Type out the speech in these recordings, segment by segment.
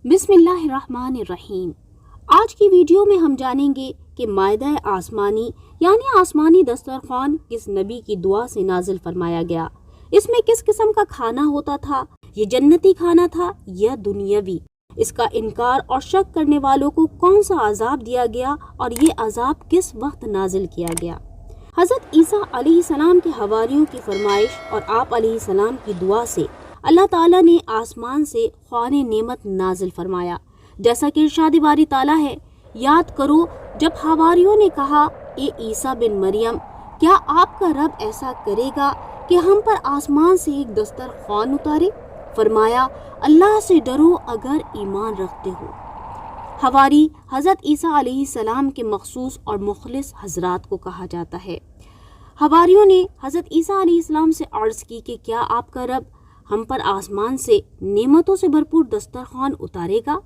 بسم اللہ الرحمن الرحیم۔ آج کی ویڈیو میں ہم جانیں گے کہ مائدہ آسمانی یعنی آسمانی دسترخوان کس نبی کی دعا سے نازل فرمایا گیا، اس میں کس قسم کا کھانا ہوتا تھا، یہ جنتی کھانا تھا یا دنیاوی، اس کا انکار اور شک کرنے والوں کو کون سا عذاب دیا گیا اور یہ عذاب کس وقت نازل کیا گیا۔ حضرت عیسیٰ علیہ السلام کے حواریوں کی فرمائش اور آپ علیہ السلام کی دعا سے اللہ تعالیٰ نے آسمان سے خوان نعمت نازل فرمایا، جیسا کہ ارشاد باری تعالیٰ ہے، یاد کرو جب حواریوں نے کہا اے عیسیٰ بن مریم، کیا آپ کا رب ایسا کرے گا کہ ہم پر آسمان سے ایک دسترخوان اتارے؟ فرمایا اللہ سے ڈرو اگر ایمان رکھتے ہو۔ حواری حضرت عیسیٰ علیہ السلام کے مخصوص اور مخلص حضرات کو کہا جاتا ہے۔ حواریوں نے حضرت عیسیٰ علیہ السلام سے عرض کی کہ کیا آپ کا رب ہم پر آسمان سے نعمتوں سے بھرپور دسترخوان اتارے گا؟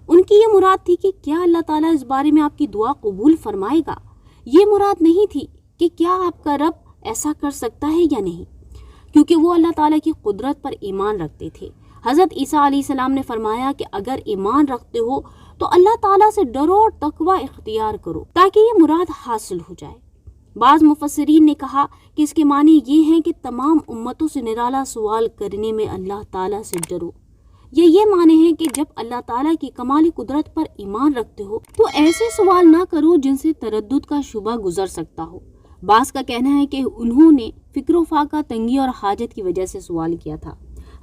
ان کی یہ مراد تھی کہ کیا اللہ تعالیٰ اس بارے میں آپ کی دعا قبول فرمائے گا، یہ مراد نہیں تھی کہ کیا آپ کا رب ایسا کر سکتا ہے یا نہیں، کیونکہ وہ اللہ تعالیٰ کی قدرت پر ایمان رکھتے تھے۔ حضرت عیسیٰ علیہ السلام نے فرمایا کہ اگر ایمان رکھتے ہو تو اللہ تعالیٰ سے ڈرو اور تقوی اختیار کرو تاکہ یہ مراد حاصل ہو جائے۔ بعض مفسرین نے کہا کہ اس کے معنی یہ ہیں کہ تمام امتوں سے نرالا سوال کرنے میں اللہ تعالیٰ سے ڈرو۔ یہ معنی ہے کہ جب اللہ تعالیٰ کی کمالی قدرت پر ایمان رکھتے ہو تو ایسے سوال نہ کرو جن سے تردد کا شبہ گزر سکتا ہو۔ بعض کا کہنا ہے کہ انہوں نے فکر و فاقہ، تنگی اور حاجت کی وجہ سے سوال کیا تھا۔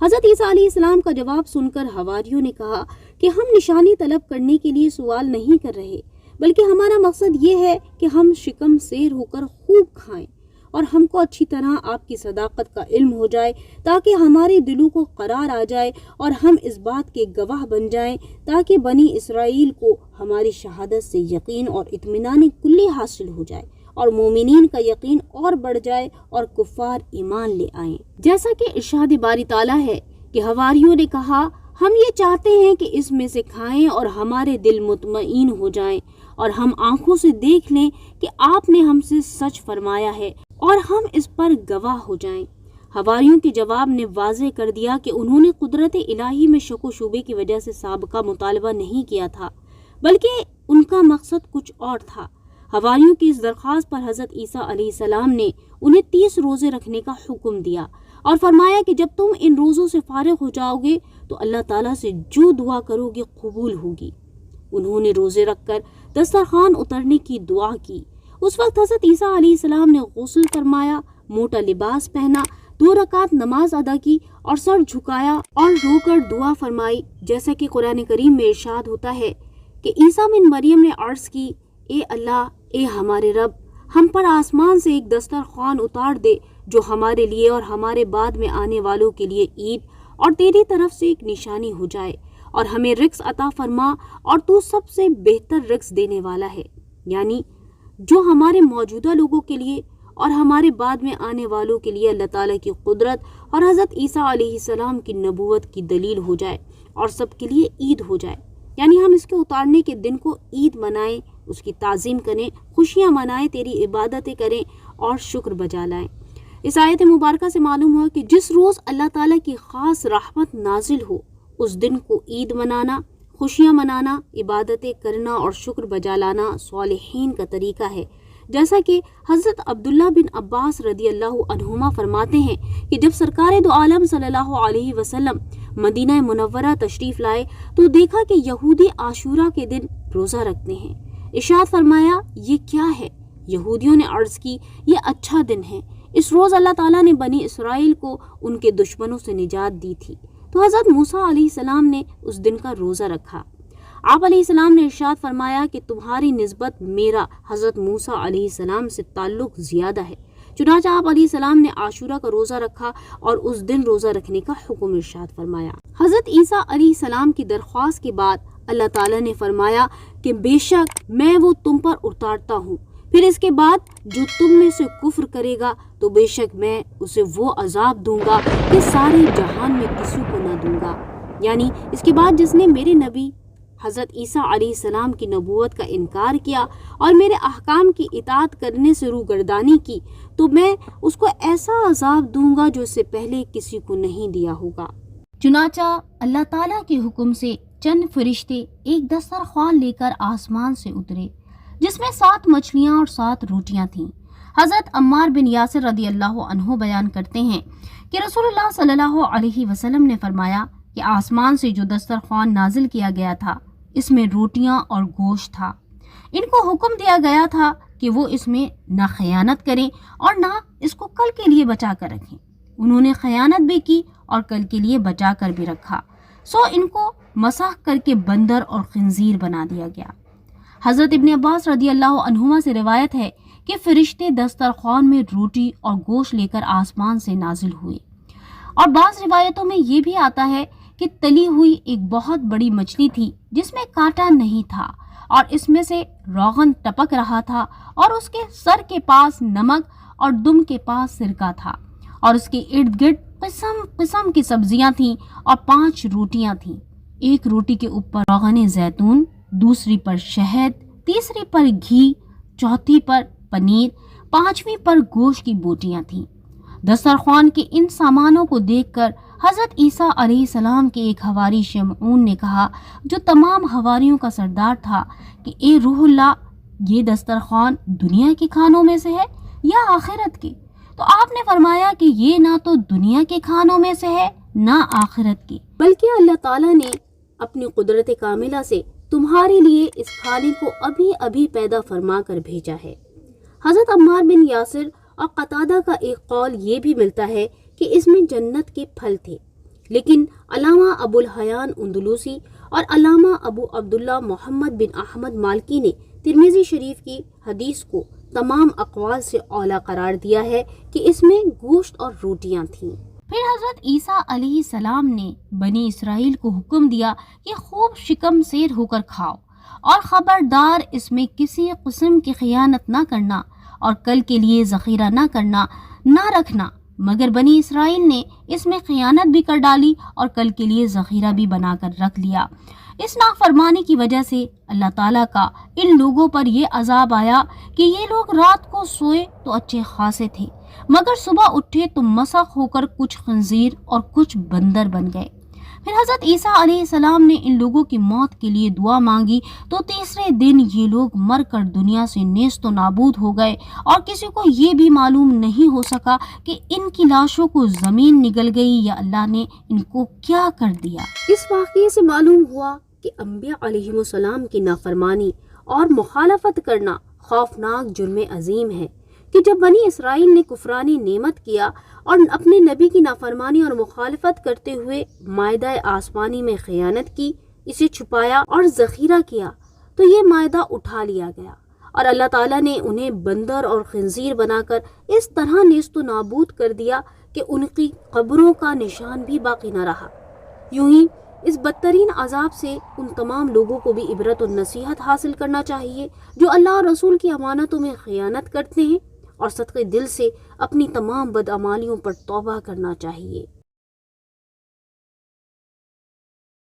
حضرت عیسیٰ علیہ السلام کا جواب سن کر حواریوں نے کہا کہ ہم نشانی طلب کرنے کے لیے سوال نہیں کر رہے، بلکہ ہمارا مقصد یہ ہے کہ ہم شکم سیر ہو کر خوب کھائیں اور ہم کو اچھی طرح آپ کی صداقت کا علم ہو جائے تاکہ ہمارے دلوں کو قرار آ جائے اور ہم اس بات کے گواہ بن جائیں تاکہ بنی اسرائیل کو ہماری شہادت سے یقین اور اطمینان کلی حاصل ہو جائے اور مومنین کا یقین اور بڑھ جائے اور کفار ایمان لے آئیں۔ جیسا کہ ارشاد باری تعالیٰ ہے کہ حواریوں نے کہا ہم یہ چاہتے ہیں کہ اس میں سے کھائیں اور ہمارے دل مطمئن ہو جائیں اور ہم آنکھوں سے دیکھ لیں کہ آپ نے ہم سے سچ فرمایا ہے اور ہم اس پر گواہ ہو جائیں۔ حواریوں کے جواب نے واضح کر دیا کہ انہوں نے قدرت الہی میں شک و شبے کی وجہ سے سابقہ مطالبہ نہیں کیا تھا، بلکہ ان کا مقصد کچھ اور تھا۔ حواریوں کی اس درخواست پر حضرت عیسیٰ علیہ السلام نے انہیں 30 روزے رکھنے کا حکم دیا اور فرمایا کہ جب تم ان روزوں سے فارغ ہو جاؤ گے تو اللہ تعالیٰ سے جو دعا کرو گے قبول ہوگی۔ انہوں نے روزے رکھ کر دسترخوان اترنے کی دعا کی۔ اس وقت حضرت عیسیٰ علیہ السلام نے غسل فرمایا، موٹا لباس پہنا، 2 رکعت نماز ادا کی اور سر جھکایا اور رو کر دعا فرمائی، جیسا کہ قرآن کریم میں ارشاد ہوتا ہے کہ عیسیٰ بن مریم نے عرض کی اے اللہ، اے ہمارے رب، ہم پر آسمان سے ایک دسترخوان اتار دے جو ہمارے لیے اور ہمارے بعد میں آنے والوں کے لیے عید اور تیری طرف سے ایک نشانی ہو جائے، اور ہمیں رزق عطا فرما اور تو سب سے بہتر رزق دینے والا ہے، یعنی جو ہمارے موجودہ لوگوں کے لیے اور ہمارے بعد میں آنے والوں کے لیے اللہ تعالیٰ کی قدرت اور حضرت عیسیٰ علیہ السلام کی نبوت کی دلیل ہو جائے اور سب کے لیے عید ہو جائے، یعنی ہم اس کے اتارنے کے دن کو عید منائیں، اس کی تعظیم کریں، خوشیاں منائیں، تیری عبادتیں کریں اور شکر بجا لائیں۔ اس آیت مبارکہ سے معلوم ہوا کہ جس روز اللہ تعالیٰ کی خاص رحمت نازل ہو اس دن کو عید منانا، خوشیاں منانا، عبادتیں کرنا اور شکر بجا لانا صالحین کا طریقہ ہے، جیسا کہ حضرت عبداللہ بن عباس رضی اللہ عنہما فرماتے ہیں کہ جب سرکار دو عالم صلی اللہ علیہ وسلم مدینہ منورہ تشریف لائے تو دیکھا کہ یہودی عاشورہ کے دن روزہ رکھتے ہیں۔ ارشاد فرمایا یہ کیا ہے؟ یہودیوں نے عرض کی یہ اچھا دن ہے، اس روز اللہ تعالیٰ نے بنی اسرائیل کو ان کے دشمنوں سے نجات دی تھی، تو حضرت موسیٰ علیہ السلام نے اس دن کا روزہ رکھا۔ آپ علیہ السلام نے ارشاد فرمایا کہ تمہاری نسبت میرا حضرت موسیٰ علیہ السلام سے تعلق زیادہ ہے، چنانچہ آپ علیہ السلام نے عاشورہ کا روزہ رکھا اور اس دن روزہ رکھنے کا حکم ارشاد فرمایا۔ حضرت عیسیٰ علیہ السلام کی درخواست کے بعد اللہ تعالیٰ نے فرمایا کہ بے شک میں وہ تم پر اتارتا ہوں، پھر اس کے بعد جو تم میں سے کفر کرے گا تو بے شک میں اسے وہ عذاب دوں گا کہ سارے جہان میں کسی کو نہ دوں گا، یعنی اس کے بعد جس نے میرے نبی حضرت عیسیٰ علیہ السلام کی نبوت کا انکار کیا اور میرے احکام کی اطاعت کرنے سے روگردانی کی تو میں اس کو ایسا عذاب دوں گا جو اس سے پہلے کسی کو نہیں دیا ہوگا۔ چنانچہ اللہ تعالیٰ کے حکم سے چند فرشتے ایک دسترخوان لے کر آسمان سے اترے جس میں 7 مچھلیاں اور 7 روٹیاں تھیں۔ حضرت عمار بن یاسر رضی اللہ عنہ بیان کرتے ہیں کہ رسول اللہ صلی اللہ علیہ وسلم نے فرمایا کہ آسمان سے جو دسترخوان نازل کیا گیا تھا اس میں روٹیاں اور گوشت تھا۔ ان کو حکم دیا گیا تھا کہ وہ اس میں نہ خیانت کریں اور نہ اس کو کل کے لیے بچا کر رکھیں۔ انہوں نے خیانت بھی کی اور کل کے لیے بچا کر بھی رکھا، سو ان کو مسح کر کے بندر اور خنزیر بنا دیا گیا۔ حضرت ابن عباس رضی اللہ عنہما سے روایت ہے کہ فرشتے دسترخوان میں روٹی اور گوشت لے کر آسمان سے نازل ہوئے، اور بعض روایتوں میں یہ بھی آتا ہے کہ تلی ہوئی ایک بہت بڑی مچھلی تھی جس میں کانٹا نہیں تھا اور اس میں سے روغن ٹپک رہا تھا، اور اس کے سر کے پاس نمک اور دم کے پاس سرکہ تھا، اور اس کے ارد گرد قسم قسم کی سبزیاں تھیں اور 5 روٹیاں تھیں۔ ایک روٹی کے اوپر روغن زیتون، دوسری پر شہد، تیسری پر گھی، چوتھی پر پنیر، 5ویں پر گوشت کی بوٹیاں تھیں۔ دسترخوان کے ان سامانوں کو دیکھ کر حضرت عیسیٰ علیہ السلام کے ایک حواری شمعون نے کہا، جو تمام حواریوں کا سردار تھا، کہ اے روح اللہ، یہ دسترخوان دنیا کے کھانوں میں سے ہے یا آخرت کے؟ تو آپ نے فرمایا کہ یہ نہ تو دنیا کے کھانوں میں سے ہے نہ آخرت کے، بلکہ اللہ تعالیٰ نے اپنی قدرت کاملہ سے تمہارے لیے اس کھانے کو ابھی ابھی پیدا فرما کر بھیجا ہے۔ حضرت عمار بن یاسر اور قتادہ کا ایک قول یہ بھی ملتا ہے کہ اس میں جنت کے پھل تھے، لیکن علامہ ابو الحیان اندلوسی اور علامہ ابو عبداللہ محمد بن احمد مالکی نے ترمذی شریف کی حدیث کو تمام اقوال سے اعلیٰ قرار دیا ہے کہ اس میں گوشت اور روٹیاں تھیں۔ پھر حضرت عیسیٰ علیہ السلام نے بنی اسرائیل کو حکم دیا کہ خوب شکم سیر ہو کر کھاؤ، اور خبردار اس میں کسی قسم کی خیانت نہ کرنا اور کل کے لیے ذخیرہ نہ کرنا، نہ رکھنا، مگر بنی اسرائیل نے اس میں خیانت بھی کر ڈالی اور کل کے لیے ذخیرہ بھی بنا کر رکھ لیا۔ اس نافرمانی کی وجہ سے اللہ تعالیٰ کا ان لوگوں پر یہ عذاب آیا کہ یہ لوگ رات کو سوئے تو اچھے خاصے تھے، مگر صبح اٹھے تو مسخ ہو کر کچھ خنزیر اور کچھ بندر بن گئے۔ پھر حضرت عیسیٰ علیہ السلام نے ان لوگوں کی موت کے لیے دعا مانگی تو تیسرے دن یہ لوگ مر کر دنیا سے نیست و نابود ہو گئے، اور کسی کو یہ بھی معلوم نہیں ہو سکا کہ ان کی لاشوں کو زمین نگل گئی یا اللہ نے ان کو کیا کر دیا۔ اس واقعے سے معلوم ہوا کہ انبیاء علیہ السلام کی نافرمانی اور مخالفت کرنا خوفناک جرم عظیم ہے، کہ جب بنی اسرائیل نے کفرانی نعمت کیا اور اپنے نبی کی نافرمانی اور مخالفت کرتے ہوئے مائدہ آسمانی میں خیانت کی، اسے چھپایا اور ذخیرہ کیا، تو یہ مائدہ اٹھا لیا گیا اور اللہ تعالیٰ نے انہیں بندر اور خنزیر بنا کر اس طرح نیست و نابود کر دیا کہ ان کی قبروں کا نشان بھی باقی نہ رہا۔ یوں ہی اس بدترین عذاب سے ان تمام لوگوں کو بھی عبرت و نصیحت حاصل کرنا چاہیے جو اللہ اور رسول کی امانتوں میں خیانت کرتے ہیں، اور صدقے دل سے اپنی تمام بدعمالیوں پر توبہ کرنا چاہیے۔